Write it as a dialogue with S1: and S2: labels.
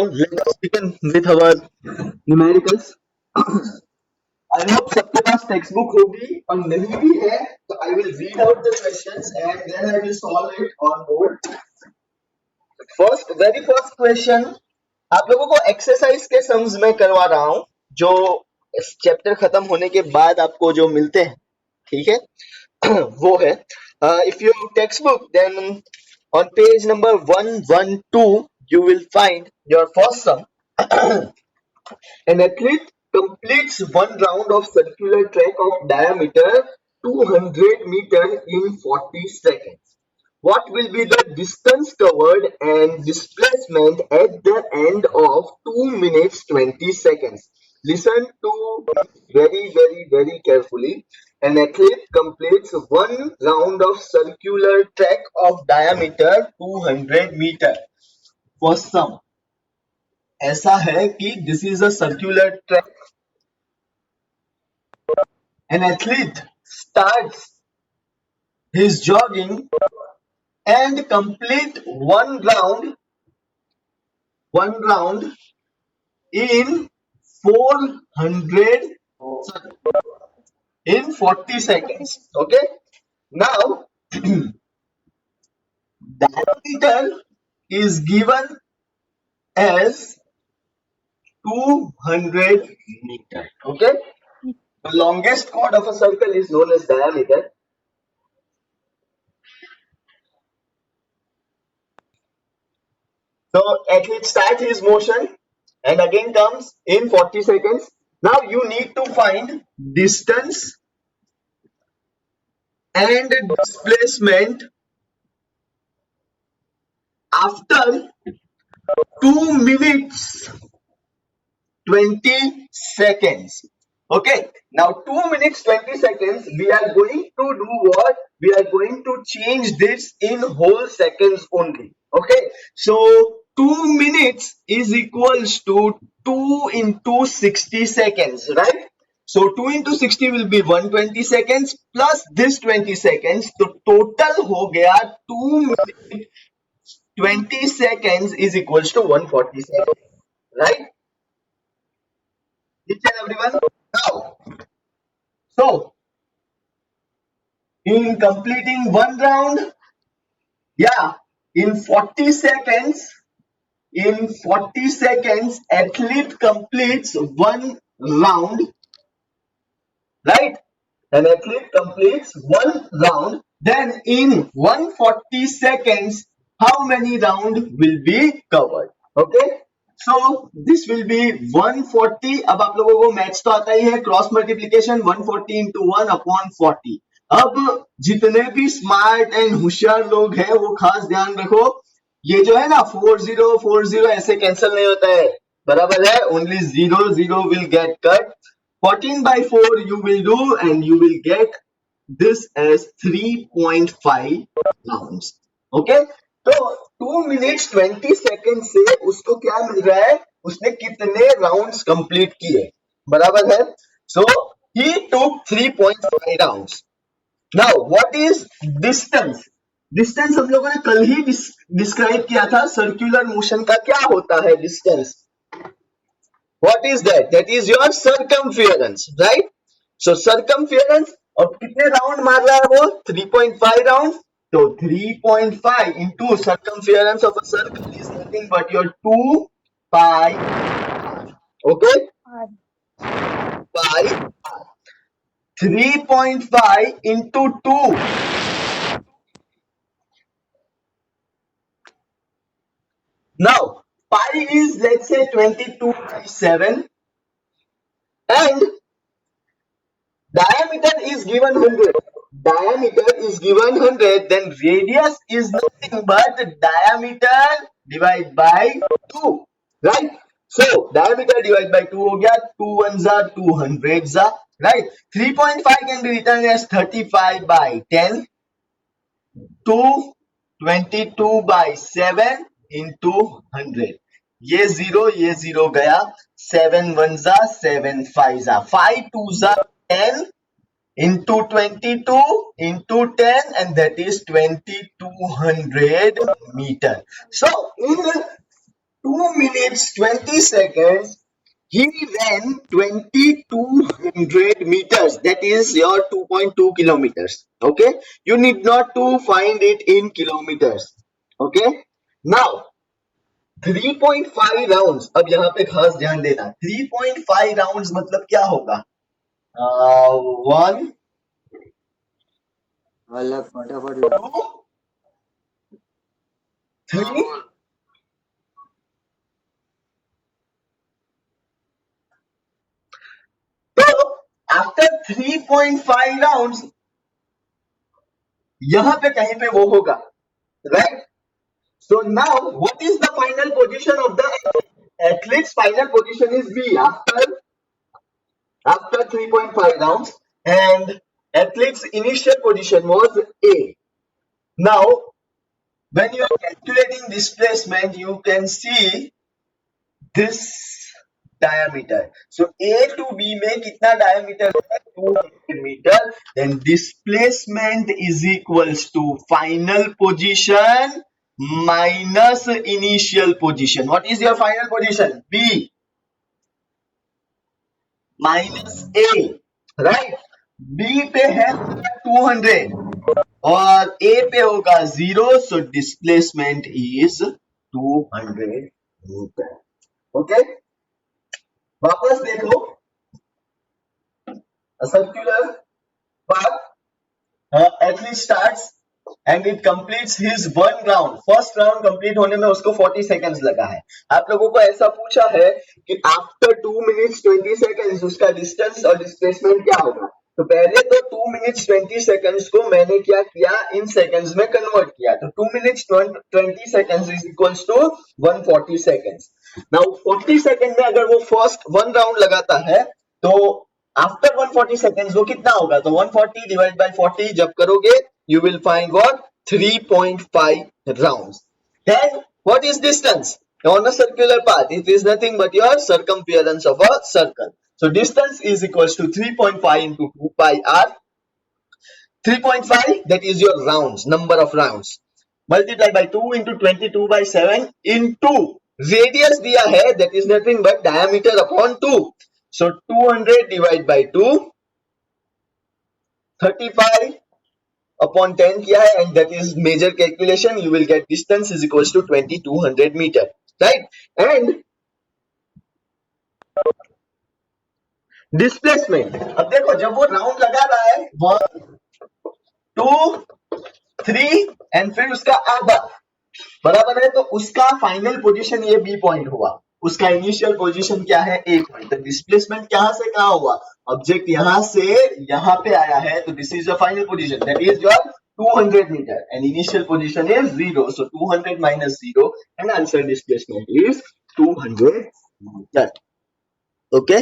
S1: let us begin with our numericals. I hope सबके पास text book होगी और नहीं भी है तो I will read out the questions and then I will solve it on board. Very first question आप लोगों को एक्सरसाइज के सम्स में करवा रहा हूं जो इस चैप्टर खत्म होने के बाद आपको जो मिलते हैं, ठीक है वो है if you textbook then on page number 112 you will find your first sum. An athlete completes one round of circular track of diameter 200 meters in 40 seconds. What will be the distance covered and displacement at the end of 2 minutes 20 seconds? Listen to very carefully. An athlete completes one round of circular track of diameter 200 meter. First sum. ऐसा है कि this is a circular track. An athlete starts his jogging and complete one round in 40 seconds. Okay. Now diameter is given as 200 meter. Okay. The longest chord of a circle is known as diameter. So athlete starts his motion and again comes in 40 seconds. Now you need to find distance and displacement after 2 minutes 20 seconds. Okay, now 2 minutes 20 seconds, we are going to do what? We are going to change this in whole seconds only. Okay, so 2 minutes is equals to 2 into 60 seconds, right? So 2 into 60 will be 120 seconds plus this 20 seconds. So total हो गया 2 minutes 20 seconds is equals to 140 seconds, right? Each and everyone. Now, so in completing one round, yeah, in 40 seconds, athlete completes one round, right? An athlete completes one round, then in 140 seconds, how many round will be covered? Okay, so this will be 140. अब आप लोगों को maths तो आता ही है, cross multiplication 140 into 1 upon 40. अब जितने भी स्मार्ट एंड होशियार लोग हैं वो खास ध्यान रखो, ये जो है ना 40 ऐसे कैंसिल नहीं होता है, बराबर है, only 0 will get cut. 14 by 4 you will do and you will get this as 3.5 rounds. Okay, तो 2 minutes 20 seconds से उसको क्या मिल रहा है, उसने कितने राउंड्स कंप्लीट किए, बराबर है. So he took 3.5 rounds. Now what is distance? Distance हम लोगों ने कल ही डिस्क्राइब किया था, सर्कुलर मोशन का क्या होता है distance. What is that? That is your circumference, right? So circumference, और कितने राउंड मार रहा है वो? 3.5 राउंड. तो 3.5 into circumference of a circle is nothing but your 2 pi r. Okay? Pi r. 3.5 into 2. Now pi is, let's say, 22 by 7 and diameter is given 100. Diameter is given 100, then radius is nothing but diameter divided by 2, right? So diameter divided by 2 हो गया, 2 ones are 200s, right? 3.5 can be written as 35 by 10 to 22 by 7 into 100. ये 0 गया, 7 ones are 7 5s are 5 2s are 10 into 22 into 10, and that is 2200 meter. So in 2 minutes 20 seconds, he ran 2200 meters. That is your 2.2 kilometers. Okay, you need not to find it in kilometers. Okay, now 3.5 rounds. अब यहाँ पे खास ध्यान देना, 3.5 rounds मतलब क्या होगा? 1 2 3. तो आफ्टर 3.5 राउंड्स यहां पे कहीं पे वो होगा, right? So now what is the final position of the athlete's final position is B after 3.5 rounds, and athlete's initial position was A. Now when you are calculating displacement, you can see this diameter. So A to B में कितना diameter होगा? 200 meter. Then displacement is equals to final position minus initial position. What is your final position? B minus A, right? B पे है 200 और A पे होगा 0, so displacement is 200 meter. Okay, वापस देखो, a circular path, athlete starts and it completes his one round. First round complete होने में उसको 40 seconds लगा है. आप लोगों को ऐसा पूछा है कि after 2 minutes 20 seconds उसका distance और displacement क्या होगा? तो पहले तो 2 minutes 20 seconds को मैंने क्या किया, इन seconds में convert किया. तो 2 minutes 20 seconds is equals to 140 seconds. Now 40 seconds में अगर वो first one round लगाता है तो after 140 seconds वो कितना होगा? तो 140 divided by 40 जब करोगे you will find what? 3.5 rounds. Then what is distance? On a circular path, it is nothing but your circumference of a circle. So distance is equals to 3.5 into 2 pi r. 3.5, that is your rounds, number of rounds. Multiply by 2 into 22 by 7 into radius दिया है, that is nothing but diameter upon 2. So 200 divided by 2, 35 upon 10 किया है, and that is major calculation. You will get distance is equals to 2200 meter, right? And displacement, अब देखो जब वो round लगा रहा है 1 2 3 एंड फिर उसका आधा बराबर है, तो उसका फाइनल पोजीशन ये बी पॉइंट हुआ, उसका इनिशियल पोजीशन क्या है? ए पॉइंट. तो डिस्प्लेसमेंट कहां से कहां हुआ? ऑब्जेक्ट यहां से यहां पे आया है, तो this is the final position, that is your 200 meter and initial position is 0, so 200 minus 0 and answer displacement is 200 meter. Okay.